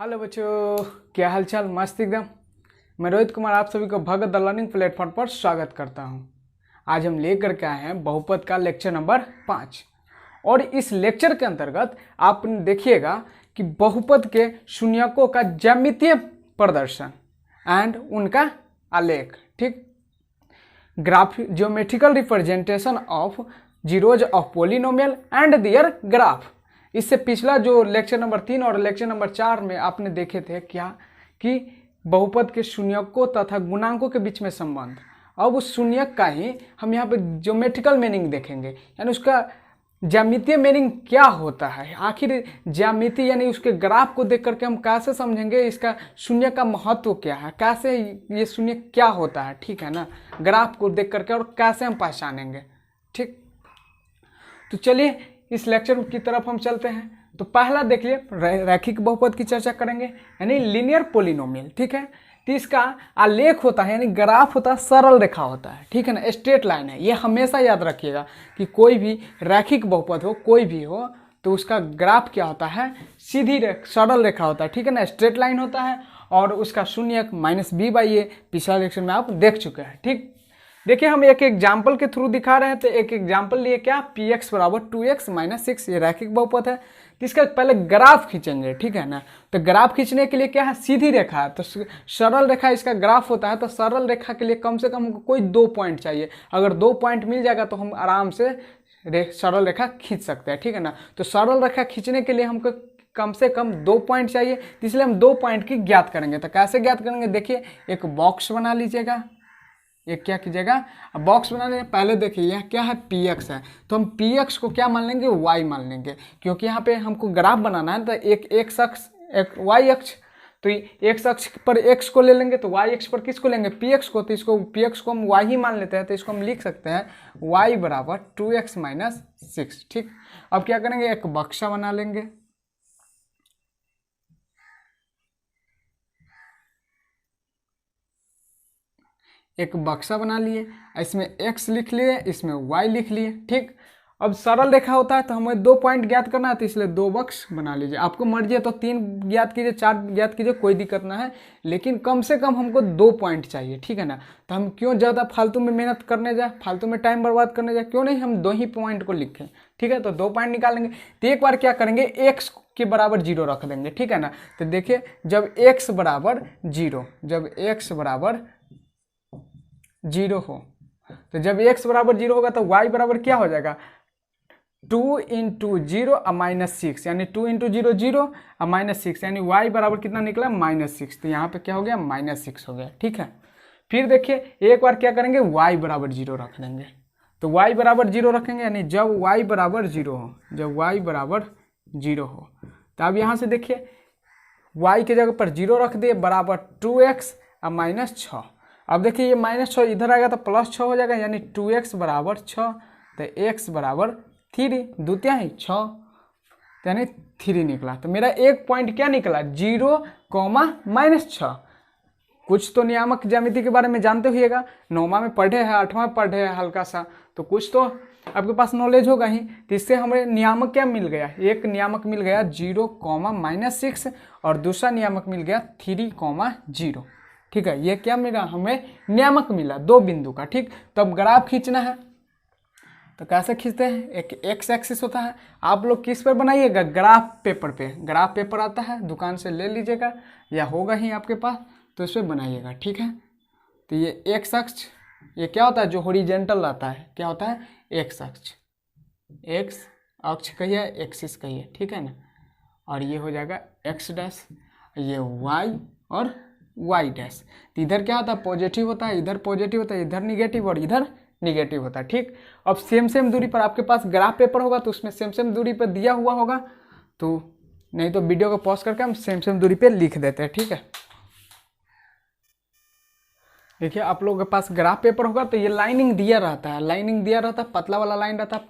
Hello बच्चों, क्या हालचाल? मस्त एकदम। मैं रोहित कुमार आप सभी को भगत द लर्निंग प्लेटफॉर्म पर स्वागत करता हूं। आज हम लेकर के आए हैं बहुपद का लेक्चर नंबर 5 और इस लेक्चर के अंतर्गत आप देखिएगा कि बहुपद के शून्यकों का ज्यामितीय प्रदर्शन एंड उनका आलेख, ठीक, graph geometrical representation of zeros of polynomial and their graph. इससे पिछला जो लेक्चर नंबर 3 और लेक्चर नंबर 4 में आपने देखे थे क्या कि बहुपद के शून्यकों तथा गुणांकों के बीच में संबंध। अब उस शून्यक का ही हम यहाँ पे ज्योमेट्रिकल मीनिंग देखेंगे, यानी उसका ज्यामितीय मीनिंग क्या होता है। आखिर ज्यामिति यानी उसके ग्राफ को देख करके हम कैसे समझेंगे इसका शून्य का महत्व क्या है, कैसे ये शून्य क्या होता है, ठीक है ना। ग्राफ को देख करके और कैसे हम पहचानेंगे, ठीक। तो चलिए इस लेक्चर की तरफ हम चलते हैं। तो पहला देख लिए रैखिक बहुपद की चर्चा करेंगे, यानी लीनियर पोलिनोमियल, ठीक है। तो इसका आलेख होता है यानी ग्राफ होता है, सरल रेखा होता है, ठीक है ना, स्ट्रेट लाइन है। ये हमेशा याद रखिएगा कि कोई भी रैखिक बहुपद हो, कोई भी हो, तो उसका ग्राफ क्या होता है, सीधी सरल रेखा होता है, ठीक है ना, स्ट्रेट लाइन होता है। और उसका शून्यक -b/a पिछला लेक्चर में आप देख चुके हैं, ठीक। देखिए हम एक एग्जाम्पल के थ्रू दिखा रहे हैं। तो एक एग्जाम्पल लिए क्या, px = 2x - 6, ये रैखिक बहुपद है। तो इसका पहले ग्राफ खींचेंगे, ठीक है ना। तो ग्राफ खींचने के लिए क्या है, सीधी रेखा है, तो सरल रेखा इसका ग्राफ होता है। तो सरल रेखा के लिए कम से कम हमको कोई 2 पॉइंट चाहिए। अगर 2 पॉइंट मिल जाएगा तो हम आराम से सरल रेखा खींच सकते हैं, ठीक है ना। तो सरल रेखा खींचने के लिए हमको कम से कम 2 पॉइंट चाहिए, इसलिए हम 2 पॉइंट की ज्ञात करेंगे। तो कैसे ज्ञात करेंगे, देखिए एक बॉक्स बना लीजिएगा। एक क्या कीजिएगा, बॉक्स बना लेंगे। पहले देखिए यह क्या है, px है, तो हम px को क्या मान लेंगे, y मान लेंगे, क्योंकि यहाँ पे हमको ग्राफ बनाना है। तो एक x अक्ष, एक y अक्ष, तो x अक्ष पर x को ले लेंगे, तो y अक्ष पर किसको लेंगे, px को। तो इसको px को हम y ही मान लेते हैं। तो इसको हम लिख सकते हैं y = 2x - 6, ठीक। अब क्या करेंगे, एक बक्सा बना लेंगे। एक बक्सा बना लिए, इसमें x लिख लिए, इसमें y लिख लिए, ठीक। अब सरल रेखा होता है तो हमें 2 पॉइंट ज्ञात करना है, तो इसलिए 2 बक्स बना लीजिए। आपको मर्जी है तो 3 ज्ञात कीजिए, 4 ज्ञात कीजिए, कोई दिक्कत ना है, लेकिन कम से कम हमको 2 पॉइंट चाहिए, ठीक है ना। तो हम क्यों ज़्यादा फालतू में मेहनत करने जाए, फालतू में टाइम बर्बाद करने जाए, क्यों नहीं हम 2 ही पॉइंट को लिखें, ठीक है। तो 2 पॉइंट निकालेंगे। तो एक बार क्या करेंगे, x के बराबर 0 रख देंगे, ठीक है ना। तो देखिए जब x = 0, जब x = 0 हो, तो जब x = 0 होगा तो y बराबर क्या हो जाएगा, 2 × 0 - 6, यानी 2 × 0 0 -6, यानी y बराबर कितना निकला, -6। तो यहाँ पे क्या हो गया, -6 हो गया, ठीक है। फिर देखिए एक बार क्या करेंगे, y = 0 रख देंगे। तो y = 0 रखेंगे, यानी जब y = 0 हो, जब y = 0 हो, तो अब यहाँ से देखिए y के जगह पर 0 रख दिए, बराबर 2x - 6। अब देखिए ये -6 इधर आएगा तो +6 हो जाएगा, यानी 2x = 6। तो x = 3, द्वितीय ही 6, तो यानी 3 निकला। तो मेरा एक पॉइंट क्या निकला, 0, -6। कुछ तो नियामक ज्यामिति के बारे में जानते होइएगा, 9वां में पढ़े हैं, 8वां में पढ़े हैं हल्का सा, तो कुछ तो आपके पास नॉलेज होगा ही। तो इससे हमें नियामक क्या मिल गया, एक नियामक मिल गया 0, -6, और दूसरा नियामक मिल गया 3, 0, ठीक है। ये क्या मिला, हमें नियामक मिला 2 बिंदु का, ठीक। तब ग्राफ खींचना है, तो कैसे खींचते हैं, एक एक्स एक्सिस होता है। आप लोग किस पर बनाइएगा, ग्राफ पेपर पे। ग्राफ पेपर आता है, दुकान से ले लीजिएगा या होगा ही आपके पास, तो इस पर बनाइएगा, ठीक है। तो ये एक्स अक्ष, ये क्या होता है, जो हॉरिजॉन्टल रहता है, क्या होता है, एक्स अक्ष, एक्स अक्ष कहिए, एक्सिस कहिए, ठीक है ना। और ये हो जाएगा x डैश, ये y और y डैश। तो इधर क्या होता है, पॉजिटिव होता है, इधर पॉजिटिव होता है, इधर निगेटिव और इधर निगेटिव होता है, ठीक। अब सेम दूरी पर आपके पास ग्राफ पेपर होगा, तो उसमें सेम दूरी पर दिया हुआ होगा, तो नहीं तो वीडियो को पॉज करके हम सेम दूरी पे लिख देते हैं, ठीक है। देखिए आप लोगों के पास ग्राफ पेपर होगा तो ये लाइनिंग दिया रहता है, लाइनिंग दिया रहता है, पतला वाला लाइन रहता है,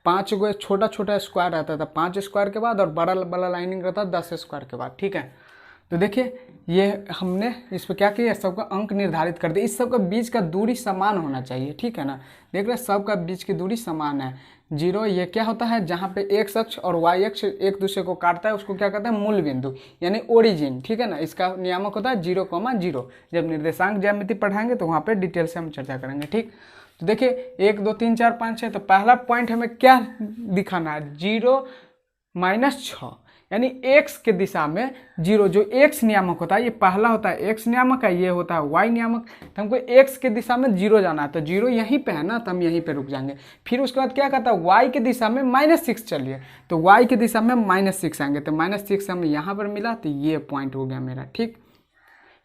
पाँच गो छोटा स्क्वायर रहता था, 5 स्क्वायर के बाद, और बड़ा लाइनिंग रहता है 10 स्क्वायर के बाद, ठीक है। तो देखिए ये हमने इस पर क्या किया, सबका अंक निर्धारित कर दिया। इस सबका बीच का दूरी समान होना चाहिए, ठीक है ना। देख रहे हैं सबका बीच की दूरी समान है। जीरो ये क्या होता है, जहाँ पे एक्स अक्ष और वाई अक्ष एक दूसरे को काटता है उसको क्या कहते हैं, मूल बिंदु यानी ओरिजिन, ठीक है ना। इसका नियामक होता है 0,0। जब निर्देशांक ज्यामिति पढ़ाएंगे तो वहाँ पे डिटेल से हम चर्चा करेंगे, ठीक। तो देखिए 1 2 3 4 5 6, तो पहला पॉइंट हमें क्या दिखाना है, 0-6 यानी x के दिशा में 0, जो x नियामक होता है, ये पहला होता है x नियामक है, ये होता है y नियामक। तो हमको x के दिशा में 0 जाना है, तो 0 यहीं पे है ना, तो हम यहीं पे रुक जाएंगे। फिर उसके बाद क्या कहता है, y के दिशा में -6 चलिए, तो y के दिशा में -6 आएंगे, तो -6 हमें यहाँ पर मिला, तो ये पॉइंट हो गया मेरा, ठीक।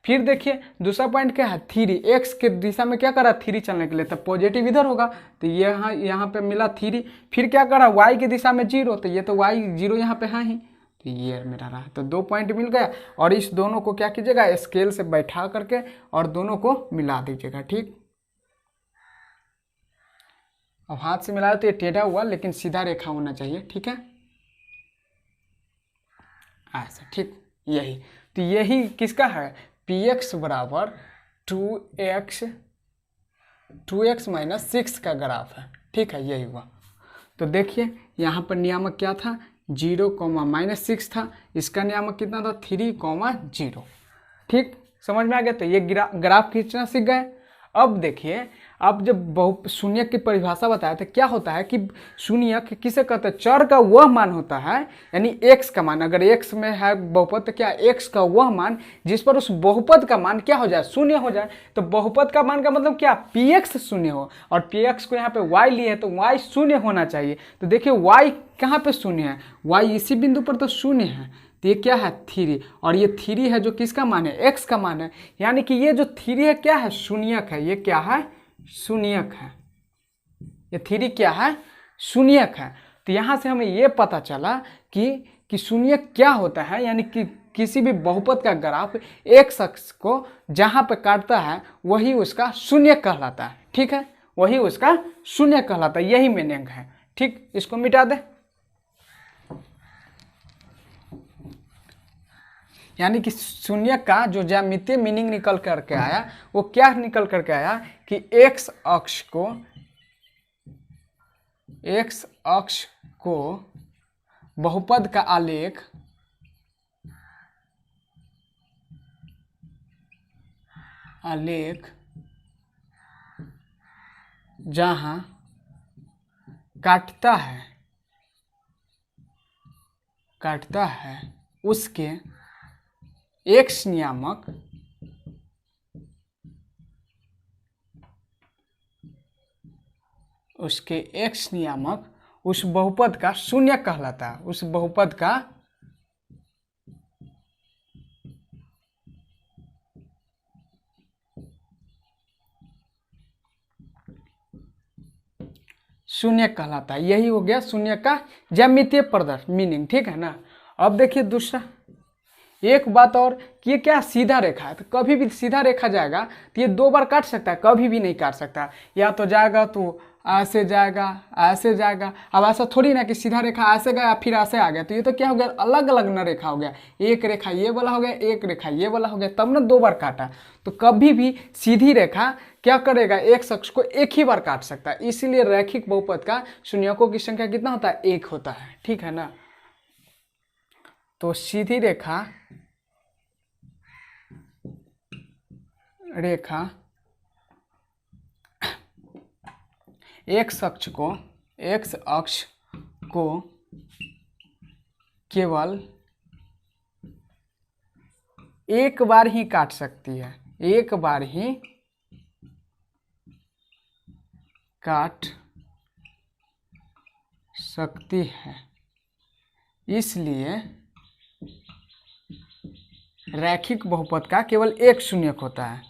फिर देखिए दूसरा पॉइंट क्या है, 3, एक्स के दिशा में क्या करा, 3 चलने के लिए, तो पॉजिटिव इधर होगा, तो ये यहाँ पे मिला 3। फिर क्या करा, वाई के दिशा में 0, तो ये तो वाई 0 यहाँ पे है ही, तो ये मेरा रहा। तो 2 पॉइंट मिल गया, और इस दोनों को क्या कीजिएगा, स्केल से बैठा करके और दोनों को मिला दीजिएगा, ठीक। अब हाथ से मिलाया तो ये टेढ़ा हुआ, लेकिन सीधा रेखा होना चाहिए, ठीक है, ऐसा, ठीक। यही तो यही किसका है, px बराबर 2x - 6 का ग्राफ है, ठीक है, यही हुआ। तो देखिए यहाँ पर नियामक क्या था, 0,-6 था, इसका नियामक कितना था, 3,0, ठीक, समझ में आ गया। तो ये ग्राफ खींचना सीख गए। अब देखिए, अब जब शून्य की परिभाषा बताया तो क्या होता है कि शून्य किसे कहते हैं, चर का वह मान होता है, यानी x का मान, अगर x में है बहुपद तो क्या, x का वह मान जिस पर उस बहुपद का मान क्या हो जाए, शून्य हो जाए। तो बहुपद का मान का मतलब क्या, px शून्य हो, और px को यहाँ पे y लिए है तो y शून्य होना चाहिए। तो देखिए y कहाँ पे शून्य है, y इसी बिंदु पर तो शून्य है, तो ये क्या है 3, और ये 3 है जो किसका मान है, x का मान है, यानी कि ये जो 3 है क्या है, शून्यक है। ये क्या है, शून्यक है। ये 3 क्या है, शून्यक है। तो यहाँ से हमें ये पता चला कि शून्यक क्या होता है, यानी कि किसी भी बहुपद का ग्राफ एक अक्ष को जहाँ पे काटता है वही उसका शून्यक कहलाता है, ठीक है, वही उसका शून्यक कहलाता है, यही मीनिंग है, ठीक। इसको मिटा दे, यानी कि शून्य का जो ज्यामितीय मीनिंग निकल करके आया वो क्या निकल करके आया कि एक्स अक्ष को बहुपद का आलेख जहां काटता है उसके एक्स नियामक उस बहुपद का शून्य कहलाता है, उस बहुपद का शून्य कहलाता है। यही हो गया शून्य का ज्यामितीय प्रदर्शन मीनिंग, ठीक है ना। अब देखिए दूसरा एक बात और कि ये क्या सीधा रेखा है, तो कभी भी सीधा रेखा जाएगा तो ये 2 बार काट सकता है, कभी भी नहीं काट सकता, या तो जाएगा तो ऐसे जाएगा, ऐसे जाएगा। अब ऐसा थोड़ी ना कि सीधा रेखा ऐसे गया फिर ऐसे आ गया, तो ये तो क्या हो गया, अलग अलग ना रेखा हो गया, एक रेखा ये वाला हो गया, एक रेखा ये वाला हो गया, तब ना 2 बार काटा। तो कभी भी सीधी रेखा क्या करेगा, एक अक्ष को एक ही बार काट सकता है, इसीलिए रैखिक बहुपद का शून्यकों की संख्या कितना होता है, 1 होता है, ठीक है ना। तो सीधी रेखा एक्स अक्ष को केवल एक बार ही काट सकती है, एक बार ही काट सकती है, इसलिए रैखिक बहुपद का केवल एक शून्यक होता है।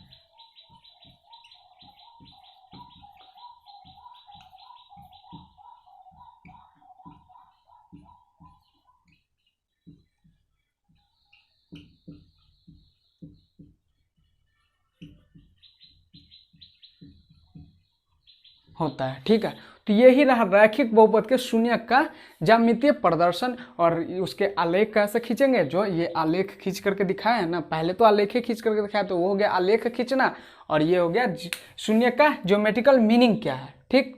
होता है। ठीक है, तो यही रहा रैखिक बहुपद के शून्यक का ज्यामितीय प्रदर्शन। और उसके आलेख कैसे खींचेंगे, जो ये आलेख खींच करके दिखाया है ना, पहले तो आलेख खींच करके दिखाया, तो वो हो गया आलेख खींचना, और ये हो गया शून्यक का ज्योमेट्रिकल मीनिंग क्या है। ठीक,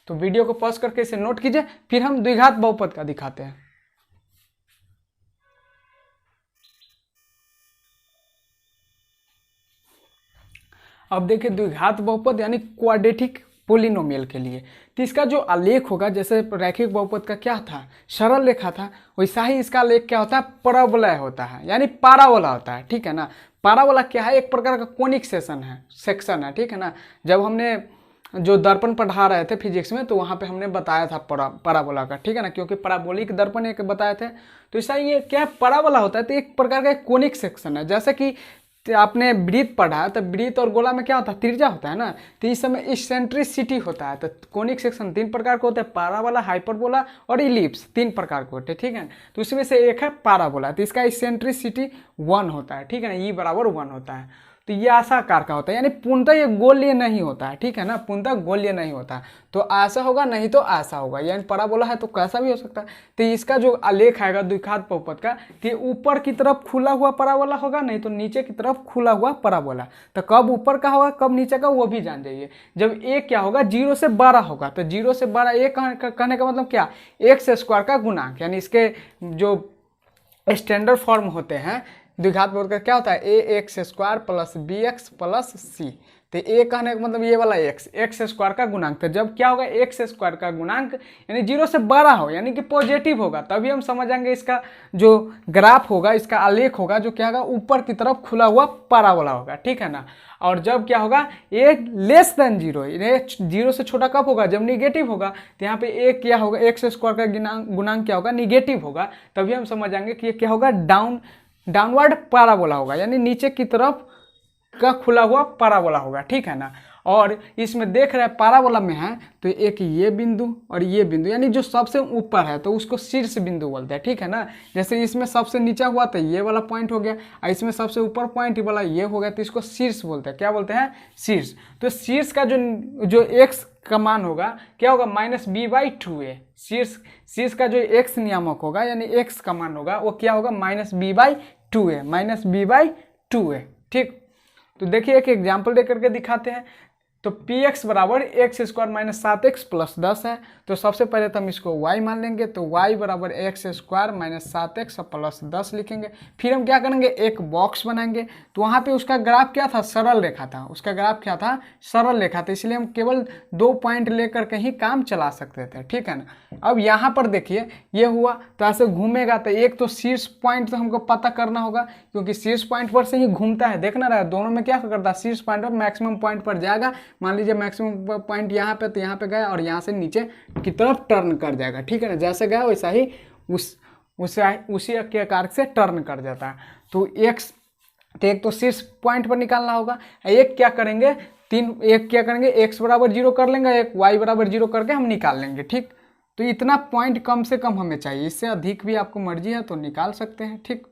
तो वीडियो को पॉज करके इसे नोट कीजिए, फिर हम द्विघात बहुपद का दिखाते हैं। अब देखिए द्विघात बहुपद यानी क्वाड्रेटिक पोलिनोमियल के लिए, तो इसका जो आलेख होगा, जैसे रैखिक बहुपद का क्या था, सरल रेखा था, वैसा ही इसका आलेख क्या होता है, परवलय होता है, यानी पाराबोला होता है। ठीक है ना, पाराबोला क्या है, एक प्रकार का कोनिक सेक्शन है। ठीक है ना, जब हमने जो दर्पण पढ़ा रहे थे फिजिक्स में, तो वहाँ पे हमने बताया था पाराबोला का। ठीक है ना, क्योंकि पाराबोलिक दर्पण एक बताए थे, तो ऐसा ये क्या पाराबोला होता है, तो एक प्रकार का कोनिक सेक्शन है। जैसे कि आपने वृत्त पढ़ा है, तो वृत्त और गोला में क्या होता है, त्रिज्या होता है ना, तो इस समय इसेंट्रिसिटी होता है। तो कोनिक सेक्शन 3 प्रकार के होते हैं, पाराबोला, हाइपरबोला और इलिप्स, 3 प्रकार के होते हैं। ठीक है, तो उसमें से एक है पाराबोला, तो इसका इसेंट्रिसिटी 1 होता है। ठीक है ना, E बराबर 1 होता है। तो ये आयताकार का होता है, यानी पूर्णतः ये गोलीय नहीं होता है। ठीक है ना, पूर्णतः गोलीय नहीं होता है, तो ऐसा होगा नहीं तो ऐसा होगा, यानी पाराबोला है तो कैसा भी हो सकता है। तो इसका जो आलेख आएगा द्विघात बहुपद का, कि ऊपर की तरफ खुला हुआ पाराबोला होगा, नहीं तो नीचे की तरफ खुला हुआ पाराबोला। तो कब ऊपर का होगा कब नीचे का, वो भी जान जाइए। जब ए क्या होगा, 0 से 12 होगा, तो 0 से 12 ए कहने का मतलब क्या, एक्स स्क्वायर का गुणांक, यानी इसके जो स्टैंडर्ड फॉर्म होते हैं द्विघात बहुपद का क्या होता है, A X square plus B X plus C. तो ए कहने का मतलब ये वाला एक्स स्क्वायर का गुणांक। तो जब क्या होगा, एक्स स्क्वायर का गुणांक यानी 0 से 12 हो, यानी कि पॉजिटिव होगा, तभी हम समझेंगे इसका जो ग्राफ होगा, इसका आलेख होगा, जो क्या होगा, ऊपर की तरफ खुला हुआ पाराबोला होगा। ठीक है ना, और जब क्या होगा, ए लेस देन 0, 0 से छोटा कब होगा, जब निगेटिव होगा। तो यहाँ पे ए क्या होगा, एक्स स्क्वायर का गुणांक क्या होगा, निगेटिव होगा, तभी हम समझेंगे कि ये क्या होगा, डाउनवर्ड पाराबोला होगा, यानी नीचे की तरफ का खुला हुआ पाराबोला होगा। ठीक है ना, और इसमें देख रहे हैं पाराबोला में है, तो एक ये बिंदु और ये बिंदु, यानी जो सबसे ऊपर है तो उसको शीर्ष बिंदु बोलते हैं। ठीक है ना, जैसे इसमें सबसे नीचा हुआ तो ये वाला पॉइंट हो गया, और इसमें सबसे ऊपर पॉइंट वाला ये हो गया, तो इसको शीर्ष बोलते हैं। क्या बोलते हैं, शीर्ष। तो शीर्ष का जो एक्स का मान होगा क्या होगा, -b/2a। शीर्ष का जो एक्स नियामक होगा, यानी एक्स का मान होगा, वो क्या होगा, -b/2a। ठीक, तो देखिए एक एग्जाम्पल दे करके दिखाते हैं। तो px बराबर x square minus 7x plus 10 है, तो सबसे पहले तो हम इसको y मान लेंगे, तो y बराबर x square minus 7x plus 10 लिखेंगे। फिर हम क्या करेंगे, एक बॉक्स बनाएंगे, तो वहाँ पे उसका ग्राफ क्या था, सरल रेखा था, उसका ग्राफ क्या था, सरल रेखा था, इसलिए हम केवल 2 पॉइंट लेकर के ही काम चला सकते थे। ठीक है ना, अब यहाँ पर देखिए ये हुआ, तो ऐसे घूमेगा, तो एक तो शीर्ष पॉइंट तो हमको पता करना होगा, क्योंकि शीर्ष पॉइंट पर से ही घूमता है। देखना रहा दोनों में क्या करता है, शीर्ष पॉइंट पर मैक्सिमम पॉइंट पर जाएगा, मान लीजिए मैक्सिमम पॉइंट यहाँ पे, तो यहाँ पे गया और यहाँ से नीचे की तरफ टर्न कर जाएगा। ठीक है ना, जैसे गया वैसा ही उसी के आकार से टर्न कर जाता है। तो एक तो शीर्ष पॉइंट पर निकालना होगा, एक क्या करेंगे, एक्स बराबर 0 कर लेंगे, एक वाई बराबर 0 करके हम निकाल लेंगे। ठीक, तो इतना पॉइंट कम से कम हमें चाहिए, इससे अधिक भी आपको मर्जी है तो निकाल सकते हैं। ठीक,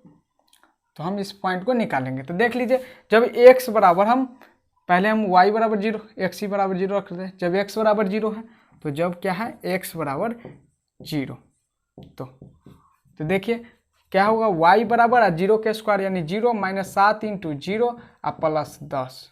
तो हम इस पॉइंट को निकालेंगे। तो देख लीजिए, जब एक्स बराबर पहले हम y बराबर 0, एक्स ही बराबर 0 रख दें, जब x बराबर 0 है, तो जब क्या है, x बराबर 0, तो देखिए क्या होगा, y बराबर 0 के स्क्वायर यानी 0 minus 7 into 0 plus 10,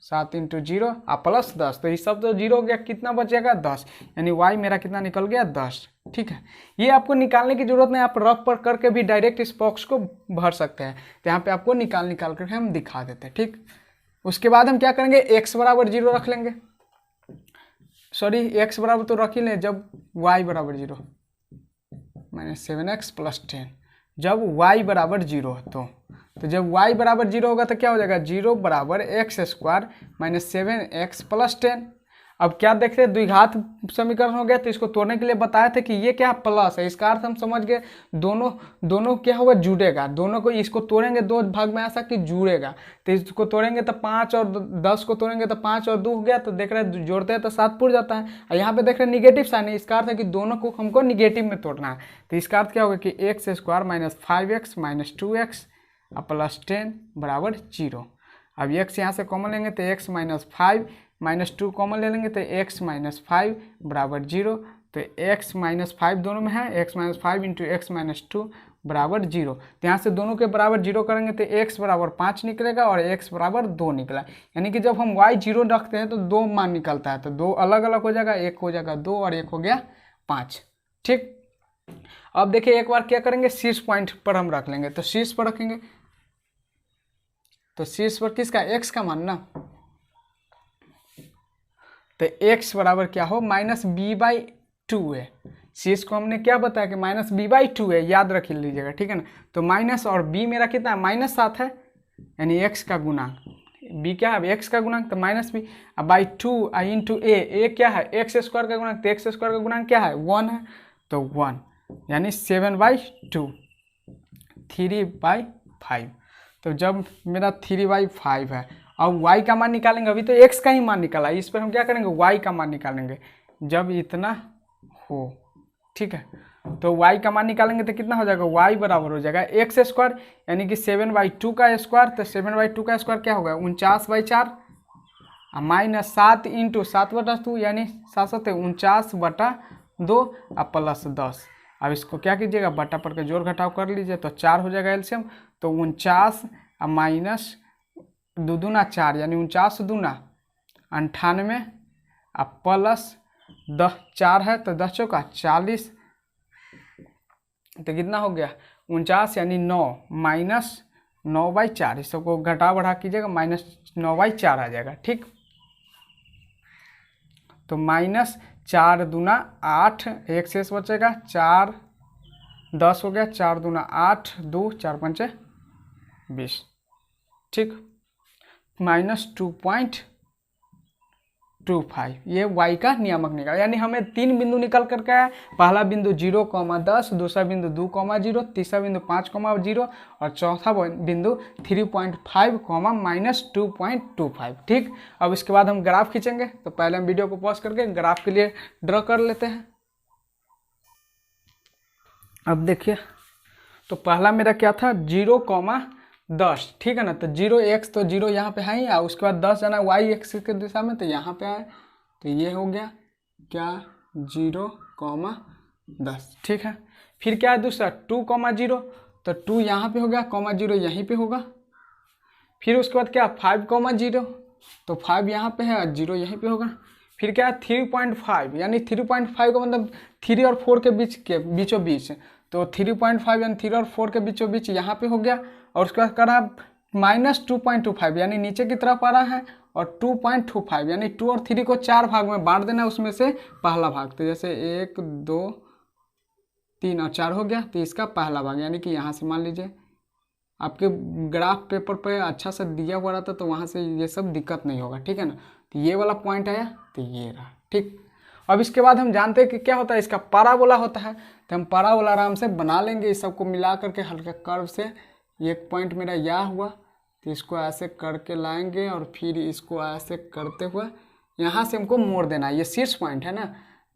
7 into 0 plus 10, तो ये सब तो 0 हो गया, कितना बचेगा 10, यानी y मेरा कितना निकल गया 10। ठीक है, ये आपको निकालने की जरूरत नहीं, आप रफ पर करके भी डायरेक्ट इस बॉक्स को भर सकते हैं। तो यहाँ पे आपको निकाल करके हम दिखा देते हैं। ठीक, उसके बाद हम क्या करेंगे, x बराबर 0 रख लेंगे, सॉरी x बराबर तो रख ही लें, जब y बराबर 0 माइनस 7x प्लस 10, जब y बराबर 0 तो जब y बराबर 0 होगा तो क्या हो जाएगा, 0 बराबर x square minus 7x plus 10। अब क्या देख रहे हैं, द्विघात समीकरण हो गया, तो इसको तोड़ने के लिए बताया था कि ये क्या प्लस है, इसका अर्थ हम समझ गए, दोनों क्या होगा, जुड़ेगा, दोनों को इसको तोड़ेंगे 2 भाग में ऐसा कि जुड़ेगा। तो इसको तोड़ेंगे तो 5 और 10 को तोड़ेंगे तो 5 और 2 हो गया, तो देख रहे हैं जोड़ते हैं तो 7 पुर जाता है, और यहाँ पे देख रहे हैं निगेटिव साइन है, इसका अर्थ है कि दोनों को हमको निगेटिव में तोड़ना है। तो इसका अर्थ क्या होगा कि x square minus 5x minus 2x plus 10 बराबर 0। अब x यहाँ से कॉमन लेंगे तो x माइनस 5 -2 कॉमन ले लेंगे तो x - 5 बराबर 0। तो x - 5 दोनों में है, x - 5 इंटू x - 2 बराबर 0। तो यहाँ से दोनों के बराबर 0 करेंगे तो x बराबर 5 निकलेगा और x बराबर 2 निकला। यानी कि जब हम y 0 रखते हैं तो 2 मान निकलता है, तो 2 अलग अलग हो जाएगा, एक हो जाएगा 2 और एक हो गया 5। ठीक, अब देखिए एक बार क्या करेंगे, शीर्ष पॉइंट पर हम रख लेंगे। तो शीर्ष पर रखेंगे तो शीर्ष पर किसका, x का मान ना। तो x बराबर क्या हो, -b/2 है। शीर्ष को हमने क्या बताया कि -b/2 है, याद रख लीजिएगा, ठीक है ना। तो माइनस और b मेरा कितना है, -7 है, यानी x का गुणांक। b क्या है, x का गुणांक, तो -b अब /2 इंटू a क्या है, x² का गुणांक। तो x² का गुणांक क्या है, 1 है, तो 1 यानी 7/2 3/5। तो जब मेरा 3/5 है, अब y का मान निकालेंगे। अभी तो x का ही मान निकाला, इस पर हम क्या करेंगे, y का मान निकालेंगे जब इतना हो। ठीक है, तो y का मान निकालेंगे तो कितना हो जाएगा, y बराबर हो जाएगा x², यानी कि 7/2 का स्क्वायर। तो 7/2 का स्क्वायर क्या होगा, 49/4 -7 इंटू 7/2 यानी 7×7 = 49/2 और +10। अब इसको क्या कीजिएगा, बटा पर के जोड़ घटाव कर लीजिए तो 4 हो जाएगा एलसीएम। तो 49 और माइनस 2 दूना 4 यानी 49 दूना 98 और प्लस 10 4 है तो 10 चौका 40। तो कितना हो गया, 49 यानी 9 -9/4। इस सबको घटा बढ़ा कीजिएगा, -9/4 आ जाएगा। ठीक, तो -4 दूना 8, एक शेष बचेगा 4 10 हो गया, 4 दूना 8 2 4 5 20। ठीक, -2.25 ये y का नियामक निकाला। यानी हमें 3 बिंदु निकल करके आया। पहला बिंदु 0,10, दूसरा बिंदु 2,0, तीसरा बिंदु 5,0 और चौथा बिंदु 3.5, -2.25। ठीक, अब इसके बाद हम ग्राफ खींचेंगे। तो पहले हम वीडियो को पॉज करके ग्राफ के लिए ड्रॉ कर लेते हैं। अब देखिए, तो पहला मेरा क्या था, 0,10। ठीक है ना, तो 0x तो 0 यहाँ पे है ही, उसके बाद 10 जाना y एक्सिस के दिशा में, तो यहाँ पे आए। तो ये हो गया क्या, 0,10। ठीक है, फिर क्या है दूसरा 2,0, तो 2 यहाँ पे हो गया, 0 यहीं पे होगा। फिर उसके बाद क्या 5,0, तो 5 यहाँ पे है और 0 यहीं पे होगा। फिर क्या है 3.5, यानी 3.5 का मतलब 3 और 4 के बीचों बीच। तो 3.5 यानी 3 और 4 के बीचों बीच यहाँ पे हो गया। और उसके बाद करा -2.25 यानी नीचे की तरफ आ रहा है, और 2.25 यानी 2 और 3 को 4 भाग में बांट देना, उसमें से पहला भाग। तो जैसे 1 2 3 और 4 हो गया, तो इसका पहला भाग, यानी कि यहाँ से मान लीजिए आपके ग्राफ पेपर पे अच्छा से दिया हुआ रहता तो वहाँ से ये सब दिक्कत नहीं होगा। ठीक है ना, तो ये वाला पॉइंट आया, तो ये रहा। ठीक, अब इसके बाद हम जानते हैं कि क्या होता है, इसका पाराबोला होता है। तो हम पाराबोला आराम से बना लेंगे, इस सबको मिला करके हल्का कर्व से। एक पॉइंट मेरा यह हुआ, तो इसको ऐसे करके लाएंगे और फिर इसको ऐसे करते हुए यहाँ से हमको मोड़ देना है। ये शीर्ष पॉइंट है ना,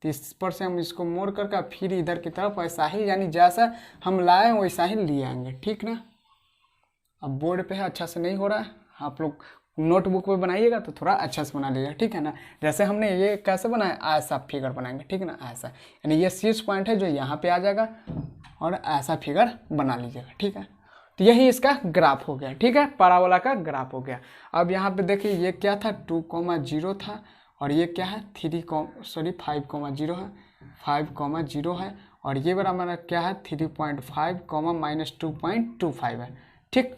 तो इस पर से हम इसको मोड़ करके फिर इधर की तरफ ऐसा ही, यानी जैसा हम लाए वैसा ही ले आएंगे। ठीक ना, अब बोर्ड पे है, अच्छा से नहीं हो रहा है, आप लोग नोटबुक पे बनाइएगा तो थोड़ा अच्छा से बना लीजिएगा। ठीक है ना, जैसे हमने ये कैसे बनाया, ऐसा फिगर बनाएंगे। ठीक है ना, ऐसा, यानी ये शीर्ष पॉइंट है जो यहाँ पे आ जाएगा, और ऐसा फिगर बना लीजिएगा। ठीक है, तो यही इसका ग्राफ हो गया। ठीक है, पाराबोला का ग्राफ हो गया। अब यहाँ पे देखिए ये क्या था, 2,0 था, और ये क्या है 5,0 है, 5,0 है, और ये बड़ा हमारा क्या है 3.5, -2.25 है। ठीक,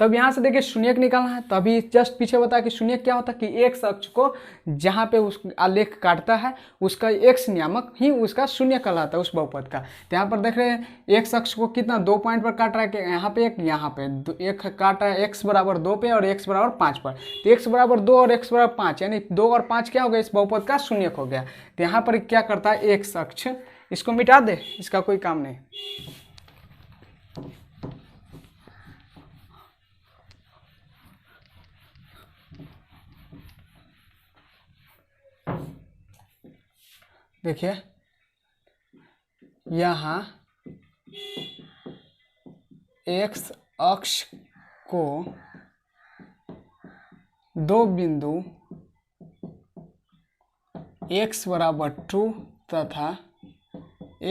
तब यहाँ से देखिए शून्यक निकालना है। तभी जस्ट पीछे बताया कि शून्यक क्या होता है कि एक अक्ष को जहाँ पे उस आलेख काटता है उसका x नियामक ही उसका शून्य कहलाता है, उस बहुपद का। तो यहाँ पर देख रहे हैं एक अक्ष को कितना 2 पॉइंट पर काट रहा है, कि यहाँ पे एक, यहाँ पे एक काट रहा है x बराबर 2 पे और x बराबर 5 पर। तो x बराबर 2 और x बराबर 5 यानी 2 और 5 क्या हो गया, इस बहुपद का शून्यक हो गया। तो यहाँ पर क्या करता है एक अक्ष, इसको मिटा दे, इसका कोई काम नहीं। देखिए यहाँ x अक्ष को 2 बिंदु x बराबर 2 तथा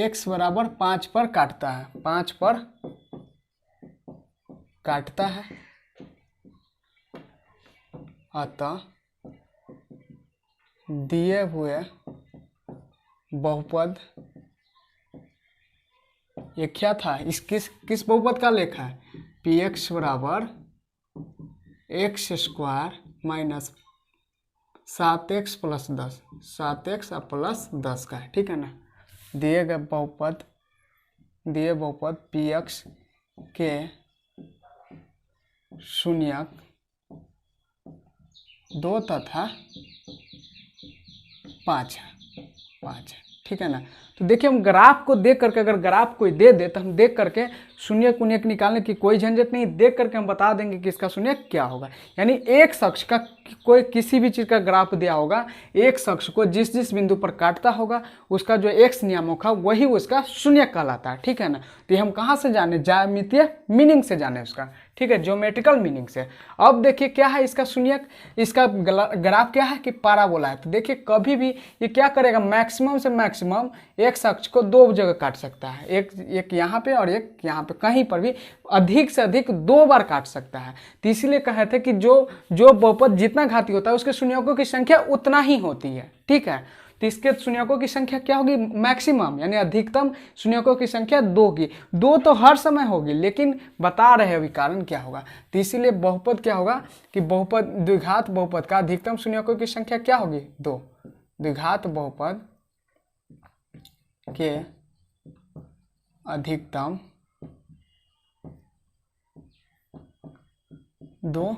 x बराबर 5 पर काटता है, 5 पर काटता है, अतः दिए हुए बहुपद, ये क्या था, इस किस बहुपद का लेखा है, px बराबर x square minus 7x plus 10, 7x plus 10 का है, ठीक है ना। दिए गए बहुपद px के शून्यक 2 तथा 5 है, ठीक है ना। तो देखिए हम ग्राफ को देख करके, अगर ग्राफ कोई दे दे तो हम देख करके शून्यक उन्यक निकालने की कोई झंझट नहीं, देख करके हम बता देंगे कि इसका शून्यक क्या होगा। यानी एक शख्स का कोई किसी भी चीज़ का ग्राफ दिया होगा, एक शख्स को जिस जिस बिंदु पर काटता होगा उसका जो एक्स नियामक है वही उसका शून्यक कहलाता है, ठीक है ना। तो ये हम कहाँ से जाने, ज्यामितीय मीनिंग से जाने उसका, ठीक है, ज्योमेट्रिकल मीनिंग से। अब देखिए क्या है इसका शून्यक, इसका ग्राफ क्या है कि पाराबोला है। तो देखिए कभी भी ये क्या करेगा, मैक्सिमम से मैक्सिमम एक शख्स को 2 जगह काट सकता है, एक यहाँ पे और एक यहाँ पे, कहीं पर भी अधिक से अधिक 2 बार काट सकता है। तो इसीलिए कहे थे कि जो बहुपद जितना घाती होता है उसके शून्यकों की संख्या उतना ही होती है, ठीक है। तो इसके शून्यकों की संख्या क्या होगी, मैक्सिमम यानी अधिकतम शून्यकों की संख्या 2 की, 2 तो हर समय होगी, लेकिन बता रहे अभी कारण क्या होगा। तो इसीलिए बहुपद क्या होगा कि बहुपद द्विघात बहुपद का अधिकतम शून्यकों की संख्या क्या होगी, 2। द्विघात बहुपद के अधिकतम 2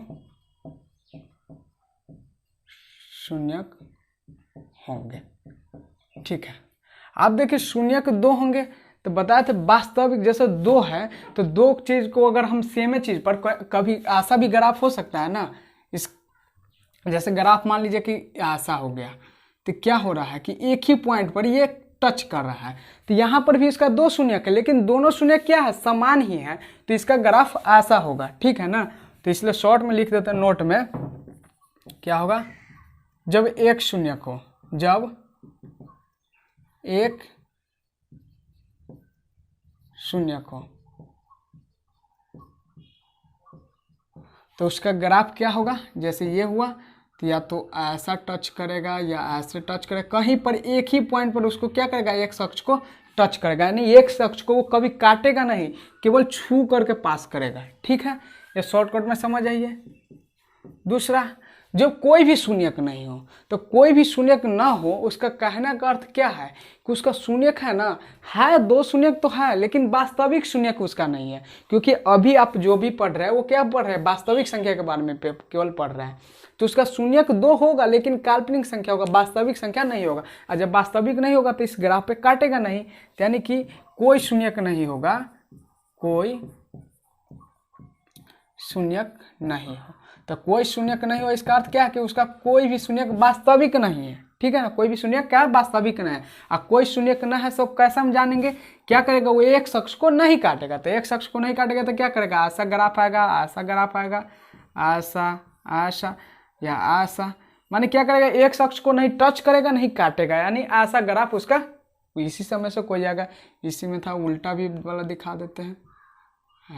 शून्यक होंगे, ठीक है। आप देखिए शून्यक 2 होंगे तो बताए थे वास्तविक जैसे 2 है, तो 2 चीज को अगर हम सेम चीज पर कभी ऐसा भी ग्राफ हो सकता है ना, इस जैसे ग्राफ मान लीजिए कि ऐसा हो गया, तो क्या हो रहा है कि एक ही पॉइंट पर ये टच कर रहा है, तो यहाँ पर भी इसका 2 शून्यक है, लेकिन दोनों शून्यक क्या है, समान ही है, तो इसका ग्राफ ऐसा होगा, ठीक है ना। तो इसलिए शॉर्ट में लिख देते हैं नोट में, क्या होगा, जब एक शून्यक हो, जब एक शून्यक हो तो उसका ग्राफ क्या होगा, जैसे ये हुआ तो या तो ऐसा टच करेगा या ऐसे टच करेगा, कहीं पर एक ही पॉइंट पर उसको क्या करेगा, एक शख्स को टच करेगा, यानी एक शख्स को वो कभी काटेगा नहीं, केवल छू करके पास करेगा, ठीक है। ये शॉर्टकट में समझ आइए। दूसरा, जब कोई भी शून्यक नहीं हो, तो कोई भी शून्यक ना हो उसका कहने का अर्थ क्या है कि उसका शून्यक है ना, है 2 शून्यक तो है, लेकिन वास्तविक शून्यक उसका नहीं है, क्योंकि अभी आप जो भी पढ़ रहे हैं वो क्या पढ़ रहे हैं, वास्तविक संख्या के बारे में केवल पढ़ रहे हैं। तो उसका शून्यक 2 होगा, लेकिन काल्पनिक संख्या होगा, वास्तविक संख्या नहीं होगा। और जब वास्तविक नहीं होगा तो इस ग्राफ पे काटेगा नहीं, यानी कि कोई शून्यक नहीं होगा, कोई शून्यक नहीं हो। तो कोई शून्यक नहीं हो इसका अर्थ क्या है कि उसका कोई भी शून्यक वास्तविक नहीं है, ठीक है ना। कोई भी शून्यक क्या वास्तविक नहीं है, और कोई शून्यक न है, सब कैसे हम जानेंगे, क्या करेगा, वो एक शख्स को नहीं काटेगा। तो एक शख्स को नहीं काटेगा तो क्या करेगा, ऐसा ग्राफ आएगा, ऐसा ग्राफ आएगा, ऐसा ऐसा या ऐसा, माने क्या करेगा, एक शख्स को नहीं टच करेगा, नहीं काटेगा, यानी ऐसा ग्राफ उसका इसी समय से कोई जाएगा। इसी में था, उल्टा भी वाला दिखा देते हैं,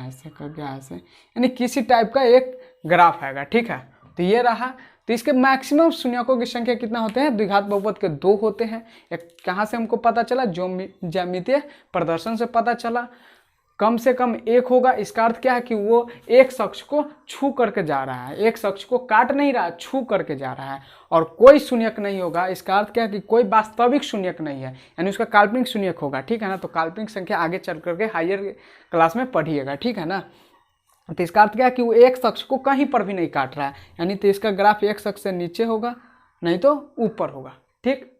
ऐसे करके ऐसे, यानी किसी टाइप का एक ग्राफ आएगा, ठीक है। तो ये रहा। तो इसके मैक्सिमम शून्यकों की संख्या कितना होते हैं, द्विघात बहुपद के 2 होते हैं। एक कहाँ से हमको पता चला, ज्यामितीय प्रदर्शन से पता चला। कम से कम 1 होगा, इसका अर्थ क्या है कि वो एक शख्स को छू करके जा रहा है, एक शख्स को काट नहीं रहा, छू करके जा रहा है। और कोई शून्यक नहीं होगा, इसका अर्थ क्या है कि कोई वास्तविक शून्यक नहीं है, यानी उसका काल्पनिक शून्यक होगा, ठीक है ना। तो काल्पनिक संख्या आगे चल करके हायर क्लास में पढ़िएगा, ठीक है ना। तो इसका अर्थ क्या है कि वो एक शख्स को कहीं पर भी नहीं काट रहा है, यानी तो इसका ग्राफ एक शख्स से नीचे होगा, नहीं तो ऊपर होगा, ठीक।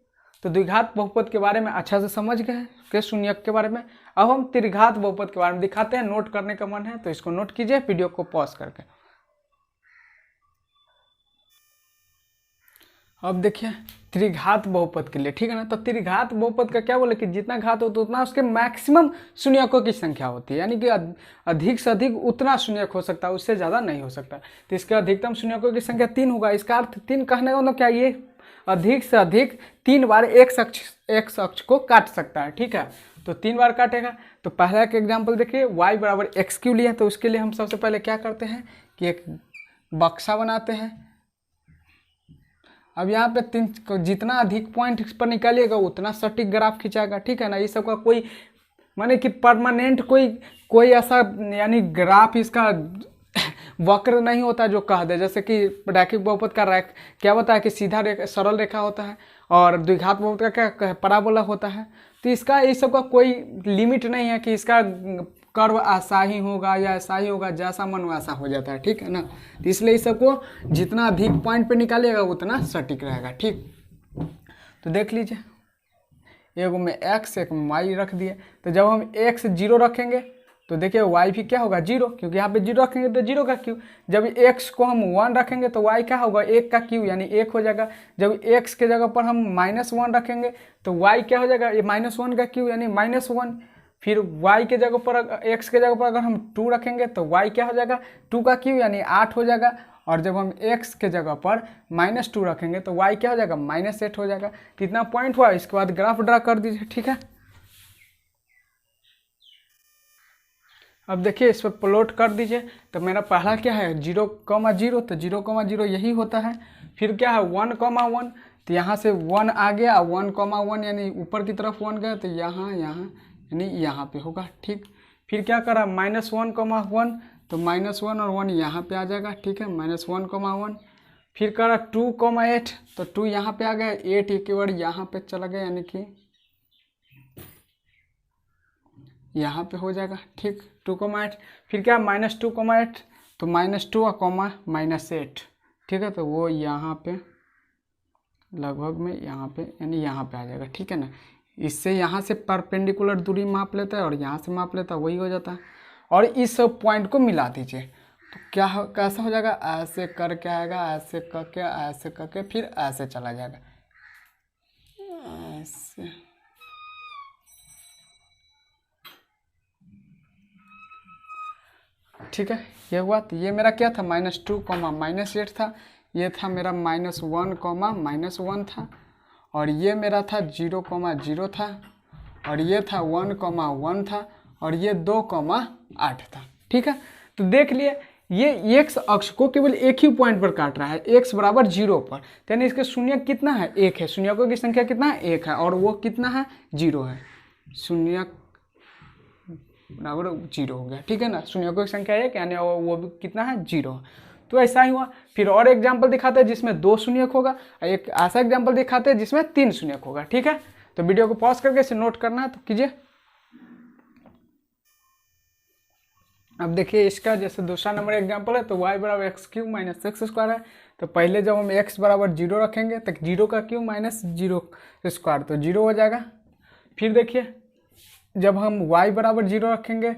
तो द्विघात बहुपद के बारे में अच्छा से समझ गए के शून्यक के बारे में। अब हम त्रिघात बहुपद के बारे में दिखाते हैं, नोट करने का मन है तो इसको नोट कीजिए वीडियो को पॉज करके। अब देखिए त्रिघात बहुपद के लिए, ठीक है ना। तो त्रिघात बहुपद का क्या बोले कि जितना घात होता है उतना उसके मैक्सिमम शून्यकों की संख्या होती है, यानी कि अधिक से अधिक उतना शून्यक हो सकता है, उससे ज़्यादा नहीं हो सकता। तो इसके अधिकतम शून्यकों की संख्या 3 होगा। इसका अर्थ 3 कहने का मतलब क्या, ये अधिक से अधिक 3 बार एक्स अक्ष को काट सकता है। ठीक है, तो 3 बार काटेगा। तो पहला एक एग्जाम्पल देखिए, y बराबर एक्स क्यू लिया, तो उसके लिए हम सबसे पहले क्या करते हैं कि एक बक्सा बनाते हैं। अब यहाँ पे 3 जितना अधिक पॉइंट पर निकालिएगा उतना सटीक ग्राफ खिंचाएगा। ठीक है ना, ये सबका कोई माने कि परमानेंट कोई ऐसा यानी ग्राफ इसका वक्र नहीं होता जो कह दे, जैसे कि रैखिक बहुपद का क्या होता है कि सीधा सरल रेखा होता है और द्विघात बहुपद का क्या पराबोला होता है। तो इसका इस सब का कोई लिमिट नहीं है कि इसका कर्व ऐसा ही होगा या ऐसा ही होगा, जैसा मन वैसा हो जाता है। ठीक है ना, तो इसलिए इस सबको जितना अधिक पॉइंट पे निकालिएगा उतना सटीक रहेगा। ठीक, तो देख लीजिए, एगो में x एक में y रख दिए। तो जब हम x 0 रखेंगे तो देखिए y भी क्या होगा 0, क्योंकि यहाँ पे 0 रखेंगे तो 0 का क्यू। जब x को हम 1 रखेंगे तो y क्या होगा 1 का क्यू यानी 1 हो जाएगा। जब x के जगह पर हम -1 रखेंगे तो y क्या हो जाएगा, ये -1 का क्यू यानी -1। फिर y के जगह पर x के जगह पर अगर हम 2 रखेंगे तो y क्या हो जाएगा 2 का क्यू यानी 8 हो जाएगा। और जब हम x के जगह पर -2 रखेंगे तो y क्या हो जाएगा -8 हो जाएगा। कितना पॉइंट हुआ, इसके बाद ग्राफ ड्रा कर दीजिए। ठीक है, अब देखिए इस पर प्लॉट कर दीजिए। तो मेरा पहला क्या है 0,0, तो 0,0 यही होता है। फिर क्या है 1,1, तो यहाँ से 1 आ गया, 1,1 यानी ऊपर की तरफ 1 गया, तो यहाँ यानी यहाँ पे होगा। ठीक, फिर क्या करा -1,1, तो -1 और 1 यहाँ पे आ जाएगा। ठीक है, -1,1। फिर करा 2,8, तो 2 यहाँ पे आ गया, 8 एक बार यहाँ पे चला गया यानी कि यहाँ पे हो जाएगा। ठीक, 2,8। फिर क्या -2,8, तो -2 और -8। ठीक है, तो वो यहाँ पे लगभग में यहाँ पे यानी यहाँ पे आ जाएगा। ठीक है ना, इससे यहाँ से परपेंडिकुलर दूरी माप लेता है और यहाँ से माप लेता है, वही हो जाता है। और इस सब पॉइंट को मिला दीजिए तो कैसा हो जाएगा, ऐसे करके आएगा, ऐसे करके फिर ऐसे चला जाएगा, ऐसे। ठीक है, ये हुआ। तो ये मेरा क्या था -2, -8 था। ये था मेरा -1, -1 था। और ये मेरा था 0,0 था। और ये था 1,1 था। और ये 2,8 था। ठीक है, तो देख लिए ये x अक्ष को केवल एक ही पॉइंट पर काट रहा है, x बराबर 0 पर। यानी इसके शून्य कितना है 1 है, शून्यकों की संख्या कितना है 1 है, और वो कितना है 0 है। शून्य बराबर 0 हो गया। ठीक है ना, शून्यकों की संख्या 1 यानी वो भी कितना है 0। तो ऐसा ही हुआ। फिर और एग्जाम्पल दिखाते हैं जिसमें 2 शून्यक होगा, एक ऐसा एग्जाम्पल दिखाते हैं जिसमें 3 शून्यक होगा। ठीक है, तो वीडियो को पॉज करके इसे नोट करना है तो कीजिए। अब देखिए इसका जैसे दूसरा नंबर एग्जाम्पल है, तो y बराबर x³ - x² है। तो पहले जब हम x बराबर 0 रखेंगे तो 0 - 0² तो 0 हो जाएगा। फिर देखिए जब हम y बराबर 0 रखेंगे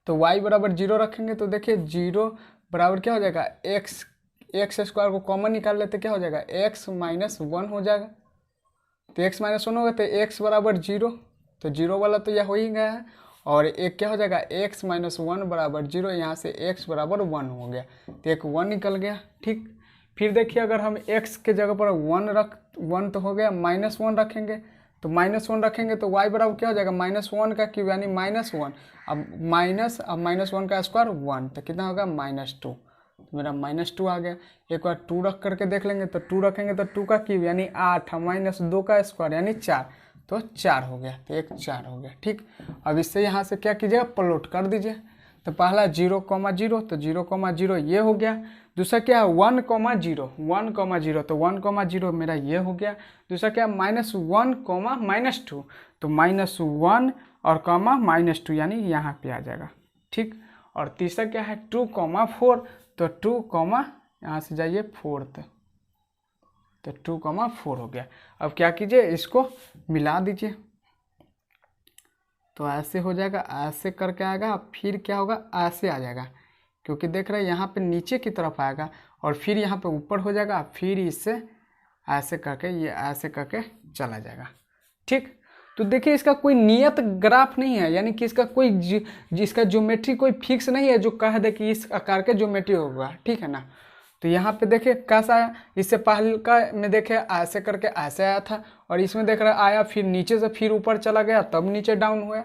तो y बराबर 0 रखेंगे तो देखिए 0 बराबर क्या हो जाएगा x² को कॉमन निकाल लेते, क्या हो जाएगा x - 1 हो जाएगा। तो x - 1 होगा तो x बराबर 0, तो 0 वाला तो यह हो ही गया है। और एक क्या हो जाएगा x - 1 बराबर 0, यहाँ से x बराबर 1 हो गया, तो एक 1 निकल गया। ठीक, फिर देखिए अगर हम x के जगह पर 1 तो हो गया, -1 रखेंगे तो -1 रखेंगे तो y बराबर क्या हो जाएगा -1 का क्यूब यानी -1। अब -1 का स्क्वायर 1, तो कितना होगा -2, तो मेरा -2 आ गया। एक बार 2 रख करके देख लेंगे, तो 2 रखेंगे तो 2 का क्यूब यानी 8, -2 का स्क्वायर यानी 4, तो 4 हो गया, तो एक 4 हो गया। ठीक, अब इससे यहाँ से क्या कीजिएगा प्लॉट कर दीजिए। तो पहला 0,0, तो 0,0 ये हो गया। दूसरा क्या है 1,0, तो 1,0 मेरा ये हो गया। दूसरा क्या है -1, -2, तो -1 और -2 यानी यहाँ पे आ जाएगा। ठीक, और तीसरा क्या है 2,4, तो 2, यहाँ से जाइए 4, तो 2,4 हो गया। अब क्या कीजिए इसको मिला दीजिए, तो ऐसे हो जाएगा, ऐसे करके आएगा, फिर क्या होगा ऐसे आ जाएगा, क्योंकि देख रहे हैं यहाँ पे नीचे की तरफ आएगा और फिर यहाँ पे ऊपर हो जाएगा, फिर इससे ऐसे करके ये ऐसे करके चला जाएगा। ठीक, तो देखिए इसका कोई नियत ग्राफ नहीं है, यानी कि इसका कोई जिसका ज्योमेट्री कोई फिक्स नहीं है जो कह दे कि इस आकार के ज्योमेट्री होगा। ठीक है ना, तो यहाँ पे देखिए कैसा आया, इससे पहले का में देखे ऐसे करके ऐसे आया था, और इसमें देख रहे आया फिर नीचे से फिर ऊपर चला गया तब नीचे डाउन हुआ,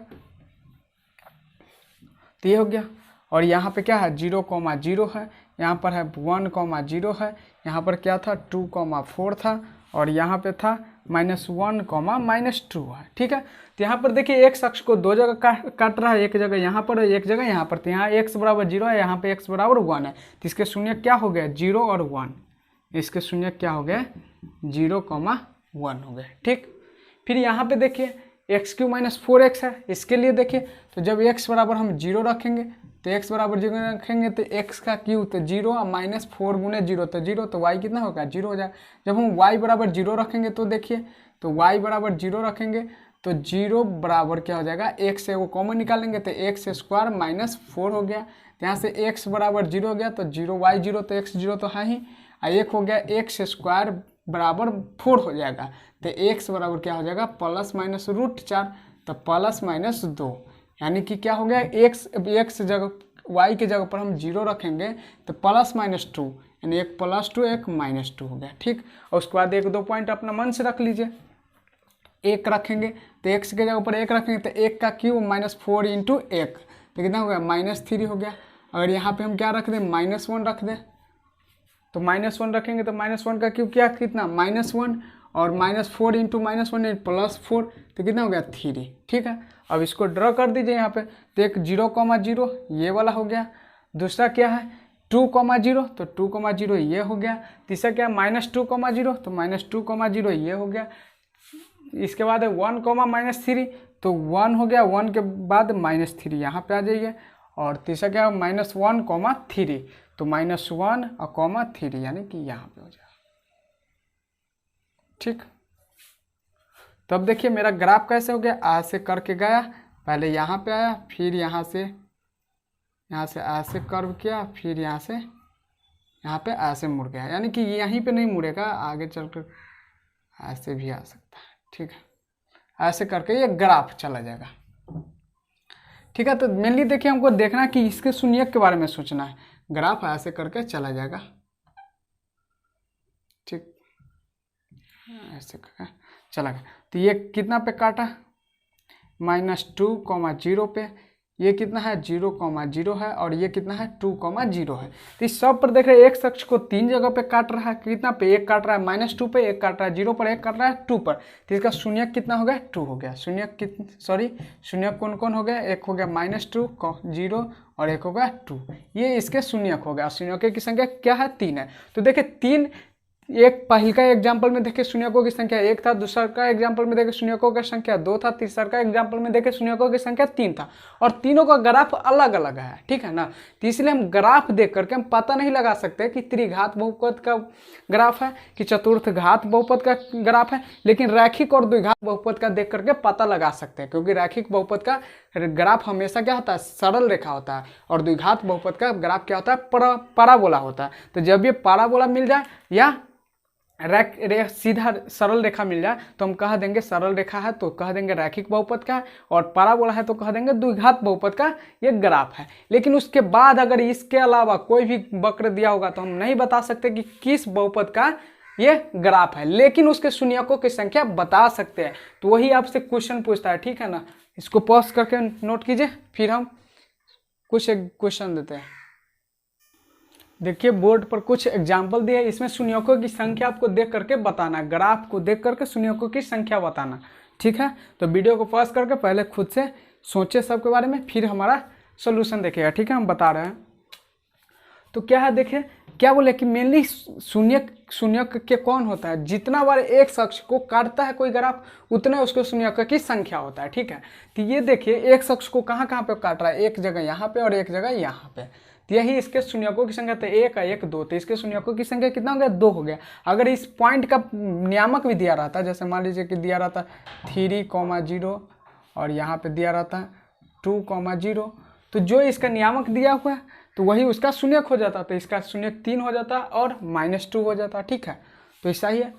तो ये हो गया। और यहाँ पे क्या है 0,0 है, यहाँ पर है 1,0 है, यहाँ पर क्या था 2,4 था, और यहाँ पे था -1,-2 है, ठीक है। तो यहाँ पर देखिए एक अक्ष को दो जगह काट रहा है, एक जगह यहाँ पर है, एक जगह यहाँ पर। तो यहाँ x बराबर 0 है, यहाँ पे x बराबर 1 है, तो इसके शून्य क्या हो गया 0 और 1, इसके शून्य क्या हो गया 0,1 हो गए, ठीक। फिर यहाँ पे देखिए x³ - 4x है, इसके लिए देखिए तो जब x बराबर हम 0 रखेंगे तो x बराबर 0 रखेंगे तो x का क्यू तो 0 और -4 × 0 तो 0, तो y कितना होगा 0 हो जाए। जब हम y बराबर 0 रखेंगे तो देखिए तो y बराबर 0 रखेंगे तो 0 बराबर क्या हो जाएगा, x से वो कॉमन निकालेंगे तो x² - 4 हो गया। तो यहाँ से x बराबर 0 हो गया तो 0 y 0 तो x 0 तो है ही, एक हो गया x² बराबर 4 हो जाएगा, तो x बराबर क्या हो जाएगा +-√4, तो +-2, यानी कि क्या हो गया x जगह y की जगह पर हम 0 रखेंगे तो +-2, यानी एक +2 एक -2 हो गया, ठीक। और उसके बाद 1-2 पॉइंट अपना मन से रख लीजिए। 1 रखेंगे तो x के जगह पर 1 रखेंगे तो 1 का क्यूब -4 × 1 तो कितना हो गया -3 हो गया। अगर यहाँ पे हम क्या रख दें -1 रख दें तो -1 रखेंगे तो -1 का क्यूब क्या कितना -1 और -4 × -1 +4 तो कितना हो गया 3, ठीक है। अब इसको ड्रॉ कर दीजिए यहाँ पे, तो एक 0,0 ये वाला हो गया, दूसरा क्या है 2,0 तो 2,0 ये हो गया, तीसरा क्या -2,0 तो -2,0 ये हो गया, इसके बाद है 1,-3 तो 1 हो गया, 1 के बाद -3 यहाँ पे आ जाइए, और तीसरा क्या है -1,3 तो -1 और 3 यानी कि यहाँ पे हो जाएगा, ठीक। तब देखिए मेरा ग्राफ कैसे हो गया, ऐसे करके गया, पहले यहाँ पे आया, फिर यहाँ से ऐसे कर्व किया, फिर यहाँ से यहाँ पे ऐसे मुड़ गया, यानी कि यहीं पे नहीं मुड़ेगा, आगे चलकर ऐसे भी आ सकता है, ठीक है। ऐसे करके ये ग्राफ चला जाएगा, ठीक है। तो मेनली देखिए हमको देखना है कि इसके शून्यक के बारे में सोचना है, ग्राफ ऐसे करके चला जाएगा, ठीक, ऐसे करके चला गया। तो ये कितना पे काटा -2,0 पे, ये कितना है 0,0 है, और ये कितना है 2,0 है। तो इस सब पर देख रहे हैं एक अक्ष को 3 जगह पे काट रहा है, कितना पे, एक काट रहा है -2 पे, एक काट रहा है 0 पर, एक काट रहा है 2 पर, तो इसका शून्यक कितना हो गया 2 हो गया। शून्यक कौन कौन हो गया, एक हो गया -2 0 और एक हो गया 2, ये इसके शून्यक हो गया। शून्यकों की संख्या क्या है 3 है। तो देखिए 3, एक पहले का एग्जाम्पल में देखे शून्यकों की संख्या 1 था, दूसरा का एग्जाम्पल में देखे शून्यकों की संख्या 2 था, तीसरा का एग्जाम्पल में देखे शून्यकों की संख्या 3 था, और तीनों का ग्राफ अलग अलग है, ठीक है ना। तो इसलिए हम ग्राफ देख करके हम पता नहीं लगा सकते कि त्रिघात बहुपद का ग्राफ है कि चतुर्थ घात बहुपद का ग्राफ है, लेकिन रैखिक और द्विघात बहुपद का देख करके पता लगा सकते हैं, क्योंकि रैखिक बहुपद का ग्राफ हमेशा क्या होता है सरल रेखा होता है, और द्विघात बहुपद का ग्राफ क्या होता है पराबोला होता है। तो जब ये पराबोला मिल जाए या सीधा सरल रेखा मिल जाए तो हम कह देंगे सरल रेखा है तो कह देंगे रैखिक बहुपद का, और पराबोला है तो कह देंगे द्विघात बहुपद का ये ग्राफ है। लेकिन उसके बाद अगर इसके अलावा कोई भी वक्र दिया होगा तो हम नहीं बता सकते कि किस बहुपद का ये ग्राफ है, लेकिन उसके शून्यकों की संख्या बता सकते हैं। तो वही आपसे क्वेश्चन पूछता है, ठीक है ना। इसको पॉज करके नोट कीजिए, फिर हम कुछ एक क्वेश्चन देते हैं। देखिए बोर्ड पर कुछ एग्जाम्पल दिए, इसमें शून्यकों की संख्या आपको देख करके बताना, ग्राफ को देख करके शून्यकों की संख्या बताना, ठीक है। तो वीडियो को पॉज करके पहले खुद से सोचे सबके बारे में, फिर हमारा सोल्यूशन देखिएगा, ठीक है। हम बता रहे हैं तो क्या है, देखिए क्या बोले कि मेनली शून्यक के कौन होता है, जितना बार एक अक्ष को काटता है कोई ग्राफ उतने उसको शून्यक की संख्या होता है, ठीक है। तो ये देखिए एक अक्ष को कहाँ कहाँ पे काट रहा है, एक जगह यहाँ पे और एक जगह यहाँ पे, तो यही इसके शून्यकों की संख्या। तो 1 1 2, तो इसके शून्यकों की संख्या कितना हो गया 2 हो गया। अगर इस पॉइंट का नियामक भी दिया रहता, जैसे मान लीजिए कि दिया रहता 3,0 और यहाँ पे दिया रहता 2,0, तो जो इसका नियामक दिया हुआ है तो वही उसका शून्यक हो जाता, तो इसका शून्यक 3 हो जाता और -2 हो जाता, ठीक है। तो ऐसा ही है।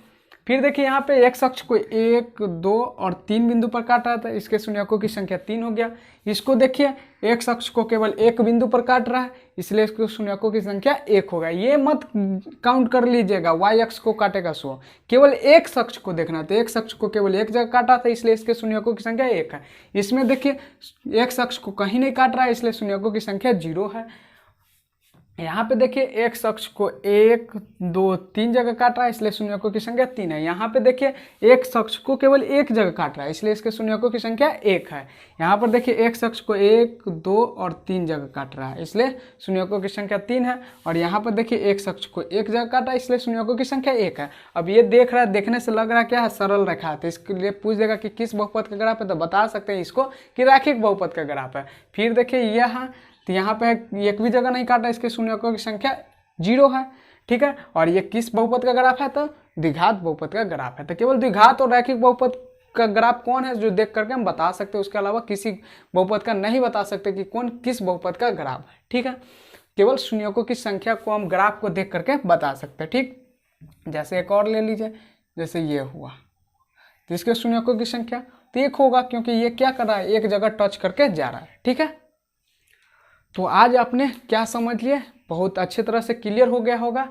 फिर देखिए यहाँ पे एक्स अक्ष को 1, 2 और 3 बिंदु पर काट रहा था, इसके शून्यकों की संख्या 3 हो गया। इसको देखिए एक्स अक्ष को केवल एक बिंदु पर काट रहा है, इसलिए इसके शून्यकों की संख्या 1 होगा। ये मत काउंट कर लीजिएगा वाई अक्ष को काटेगा 100, केवल एक अक्ष को देखना। तो एक अक्ष को केवल एक जगह काटा था, इसलिए इसके शून्यकों की संख्या 1 है। इसमें देखिए एक्स अक्ष को कहीं नहीं काट रहा है, इसलिए शून्यकों की संख्या 0 है। यहाँ पे देखिए एक्स अक्ष को 1, 2, 3 जगह काट रहा है, इसलिए शून्यकों की संख्या 3 है। यहाँ पे देखिए एक्स अक्ष को केवल एक जगह काट रहा है, इसलिए इसके शून्यकों की संख्या 1 है। यहाँ पर देखिए एक्स अक्ष को 1, 2 और 3 जगह काट रहा है, इसलिए शून्यकों की संख्या 3 है। और यहाँ पर देखिए एक्स अक्ष को एक जगह काटा है, इसलिए शून्यकों की संख्या 1 है। अब ये देख रहा है, देखने से लग रहा है क्या है, सरल रेखा है, तो इसके लिए पूछ देगा कि किस बहुपद का ग्राफ है, तो बता सकते हैं इसको कि रैखिक बहुपद का ग्राफ है। फिर देखिए यहाँ तो यहाँ पे एक भी जगह नहीं काटा, इसके शून्यकों की संख्या 0 है, ठीक है। और ये किस बहुपद का ग्राफ है, तो द्विघात बहुपद का ग्राफ है। तो केवल द्विघात और रैखिक बहुपद का ग्राफ कौन है जो देख करके हम बता सकते हैं, उसके अलावा किसी बहुपद का नहीं बता सकते कि कौन किस बहुपद का ग्राफ है, ठीक है। केवल शून्यकों की संख्या को हम ग्राफ को देख करके बता सकते हैं, ठीक। जैसे एक और ले लीजिए, जैसे ये हुआ, तो इसके शून्यकों की संख्या तो 1 होगा, क्योंकि ये क्या कर रहा है, एक जगह टच करके जा रहा है, ठीक है। तो आज आपने क्या समझ लिए, बहुत अच्छी तरह से क्लियर हो गया होगा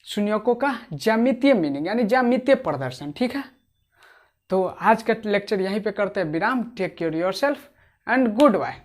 शून्यकों का ज्यामितीय मीनिंग यानी ज्यामितीय प्रदर्शन, ठीक है। तो आज का लेक्चर यहीं पे करते हैं विराम। Take care yourself and good bye.